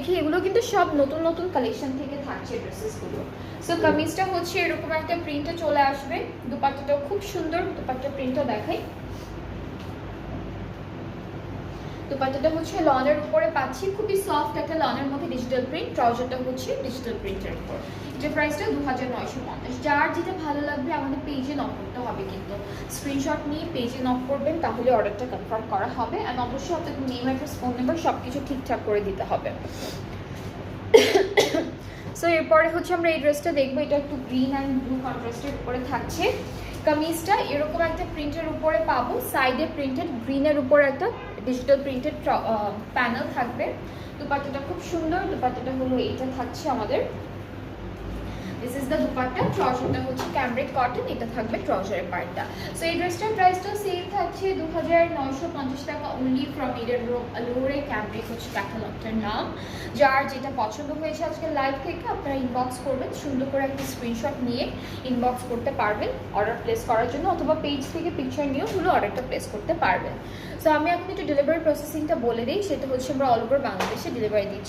দেখি, এগুলো কিন্তু সব নতুন নতুন কালেকশন থেকে থাকছে ড্রেসেসগুলো। সো কামিজটা হচ্ছে এরকম একটা প্রিন্টে চলে আসবে, দুপাট্টাটাও খুব সুন্দর, দুপাট্টা প্রিন্টও দেখাই। দুপাট্টাটা হচ্ছে লনের উপরে পাচ্ছি, খুবই সফট একটা লনের মধ্যে ডিজিটাল প্রিন্ট, ট্রাউজারটা হচ্ছে ডিজিটাল প্রিন্টের উপর। এটার প্রাইসটা 2950। যার যেটা ভালো লাগবে আমাদের পেজে নক করতে হবে, কিন্তু স্ক্রিনশট নিয়ে পেজে নক করবেন, তাহলে অর্ডারটা কনফার্ম করা হবে। অ্যান্ড অবশ্যই আপনাদের নেম, অ্যাড্রেস, ফোন নাম্বার সব কিছু ঠিকঠাক করে দিতে হবে। সো এরপরে হচ্ছে আমরা এই ড্রেসটা দেখবো, এটা একটু গ্রিন অ্যান্ড ব্লু কন্ট্রাস্টের উপরে থাকছে। কামিজটা এরকম একটা প্রিন্টের উপরে পাবো, সাইডে প্রিন্টেড গ্রিনের উপরে একটা ডিজিটাল প্রিন্টেড প্যানেল থাকবে। দুপাট্টাটা খুব সুন্দর, দুপাট্টাটা হলো এটা থাকছে আমাদের, দিস ইজ দ্য দুপাট্টা। ট্রাউজারটা হচ্ছে ক্যামব্রিক কটন, এটা থাকবে ট্রাউজারের পার্টটা। সো এই ড্রেসটার প্রাইসটা সেল থাকছে 2950 টাকা অনলি ফ্রম ইডেন রোম আলোরে। ক্যামব্রিক হচ্ছে ক্যাটালগটার নাম। যার যেটা পছন্দ হয়েছে আজকে লাইভ থেকে আপনারা ইনবক্স করবেন, সুন্দর করে একটা স্ক্রিনশট নিয়ে ইনবক্স করতে পারবেন অর্ডার প্লেস করার জন্য, অথবা পেজ থেকে পিকচার নিয়েও হলো অর্ডারটা প্লেস করতে পারবেন। সো আমি এখন একটু ডেলিভারি প্রসেসিংটা বলে দিই, সেটা হচ্ছে আমরা অল ওভার বাংলাদেশে ডেলিভারি দিচ্ছি।